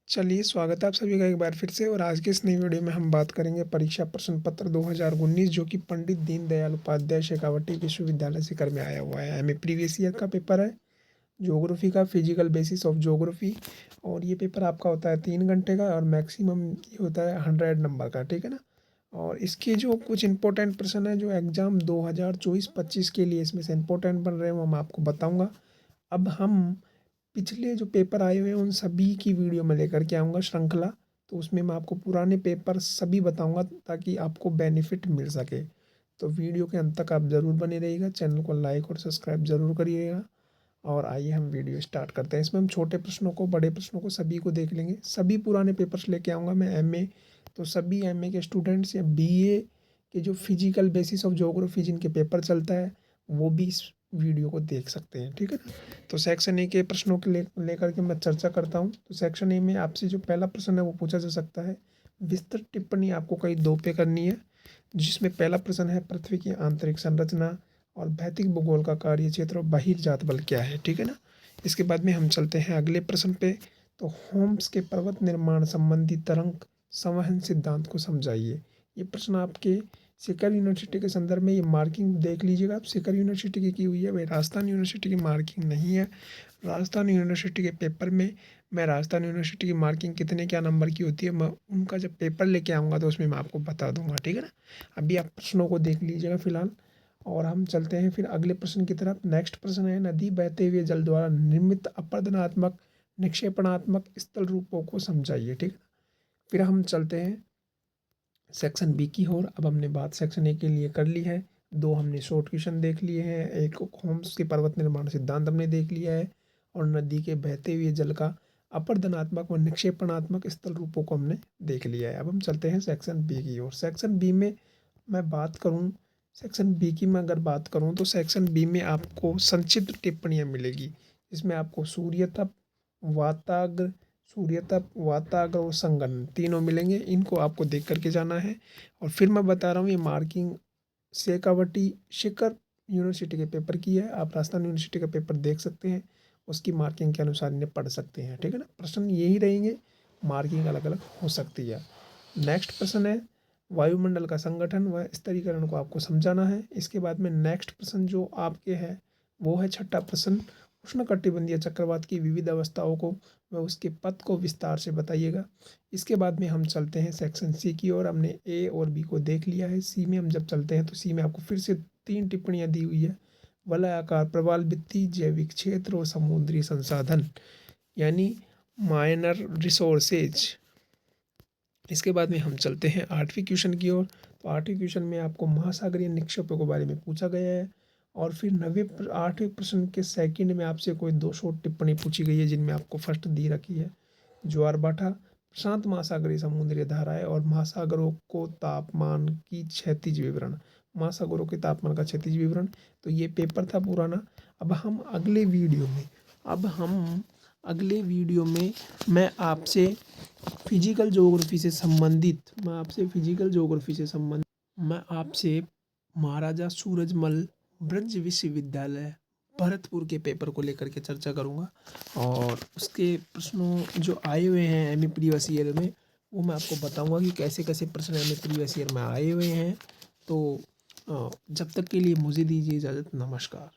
चलिए, स्वागत है आप सभी का एक बार फिर से। और आज के इस नई वीडियो में हम बात करेंगे परीक्षा प्रश्न पत्र 2019 जो कि पंडित दीनदयाल उपाध्याय शेखावटी विश्वविद्यालय सीकर में आया हुआ है। हमें प्रीवियस ईयर का पेपर है, ज्योग्राफी का, फिजिकल बेसिस ऑफ ज्योग्राफी। और ये पेपर आपका होता है 3 घंटे का और मैक्सिमम ये होता है 100 नंबर का, ठीक है ना। और इसके जो कुछ इंपॉर्टेंट प्रश्न है जो एग्ज़ाम 2024-25 के लिए इसमें से इंपॉर्टेंट बन रहे हैं वो मैं आपको बताऊँगा। अब हम पिछले जो पेपर आए हुए हैं उन सभी की वीडियो में लेकर के आऊँगा श्रृंखला। तो उसमें मैं आपको पुराने पेपर सभी बताऊँगा ताकि आपको बेनिफिट मिल सके। तो वीडियो के अंत तक आप ज़रूर बने रहिएगा, चैनल को लाइक और सब्सक्राइब ज़रूर करिएगा। और आइए हम वीडियो स्टार्ट करते हैं। इसमें हम छोटे प्रश्नों को, बड़े प्रश्नों को सभी को देख लेंगे। सभी पुराने पेपर्स लेके आऊँगा मैं एमए। तो सभी एमए के स्टूडेंट्स या बीए के जो फिजिकल बेसिस ऑफ ज्योग्राफी जिनके पेपर चलता है वो भी इस वीडियो को देख सकते हैं, ठीक है ना। तो सेक्शन ए के प्रश्नों के लेकर के मैं चर्चा करता हूँ। तो सेक्शन ए में आपसे जो पहला प्रश्न है वो पूछा जा सकता है। विस्तृत टिप्पणी आपको कई 2 पे करनी है, जिसमें पहला प्रश्न है पृथ्वी की आंतरिक संरचना और भौतिक भूगोल का कार्य क्षेत्र और बहिर्जात बल क्या है, ठीक है ना। इसके बाद में हम चलते हैं अगले प्रश्न पे। तो होम्स के पर्वत निर्माण संबंधी तरंग संवहन सिद्धांत को समझाइए। ये प्रश्न आपके सीकर यूनिवर्सिटी के संदर्भ में, ये मार्किंग देख लीजिएगा आप, सीकर यूनिवर्सिटी की हुई है, भाई राजस्थान यूनिवर्सिटी की मार्किंग नहीं है। राजस्थान यूनिवर्सिटी के पेपर में मैं राजस्थान यूनिवर्सिटी की मार्किंग कितने क्या नंबर की होती है मैं उनका जब पेपर लेके आऊँगा तो उसमें मैं आपको बता दूंगा, ठीक है ना। अभी आप प्रश्नों को देख लीजिएगा फिलहाल। और हम चलते हैं फिर अगले प्रश्न की तरफ। नेक्स्ट प्रश्न है नदी बहते हुए जल द्वारा निर्मित अपरदनात्मक निक्षेपणात्मक स्थल रूपों को समझाइए, ठीक है। फिर हम चलते हैं सेक्शन बी की ओर। अब हमने बात सेक्शन ए के लिए कर ली है। 2 हमने शॉर्ट क्वेश्चन देख लिए हैं, एक होम्स के पर्वत निर्माण सिद्धांत हमने देख लिया है और नदी के बहते हुए जल का अपरदनात्मक व निक्षेपणात्मक स्थल रूपों को हमने देख लिया है। अब हम चलते हैं सेक्शन बी की ओर। सेक्शन बी में मैं बात करूं, सेक्शन बी की मैं अगर बात करूं तो सेक्शन बी में आपको संक्षिप्त टिप्पणियां मिलेगी। इसमें आपको सूर्य तप, वाताग्र, सूर्य तप, वाताग्र और संगणन तीनों मिलेंगे। इनको आपको देख करके जाना है। और फिर मैं बता रहा हूँ ये मार्किंग शेखावटी शिखर यूनिवर्सिटी के पेपर की है। आप राजस्थान यूनिवर्सिटी का पेपर देख सकते हैं, उसकी मार्किंग के अनुसार इन्हें पढ़ सकते हैं, ठीक है ना। प्रश्न यही रहेंगे, मार्किंग अलग अलग हो सकती है। नेक्स्ट प्रश्न है वायुमंडल का संगठन व स्तरीकरण को आपको समझाना है। इसके बाद में नेक्स्ट प्रश्न जो आपके है वो है छठा प्रश्न, उष्णकटिबंधीय चक्रवात की विविध अवस्थाओं को व उसके पथ को विस्तार से बताइएगा। इसके बाद में हम चलते हैं सेक्शन सी की ओर। हमने ए और बी को देख लिया है। सी में हम जब चलते हैं तो सी में आपको फिर से 3 टिप्पणियां दी हुई है। वलयाकार प्रवाल भित्ति, जैविक क्षेत्र और समुद्री संसाधन यानी माइनर रिसोर्सेज। इसके बाद में हम चलते हैं 8वीं क्वेश्चन की ओर। तो 8वीं क्वेश्चन में आपको महासागरीय निक्षेपों के बारे में पूछा गया है। और फिर 8वें प्रश्न के सेकंड में आपसे कोई 2 शॉर्ट टिप्पणी पूछी गई है, जिनमें आपको फर्स्ट दी रखी है ज्वार भाटा, प्रशांत महासागरीय समुद्री धाराएं और महासागरों को तापमान की क्षैतिज विवरण, महासागरों के तापमान का क्षैतिज विवरण। तो ये पेपर था पुराना। अब हम अगले वीडियो में अब हम अगले वीडियो में मैं आपसे फिजिकल ज्योग्राफी से संबंधित मैं आपसे महाराजा सूरजमल ब्रज विश्वविद्यालय भरतपुर के पेपर को लेकर के चर्चा करूंगा। और उसके प्रश्नों जो आए हुए हैं एमए प्रीवियस ईयर में वो मैं आपको बताऊंगा कि कैसे कैसे प्रश्न एमए प्रीवियस ईयर में आए हुए हैं। तो जब तक के लिए मुझे दीजिए इजाज़त, नमस्कार।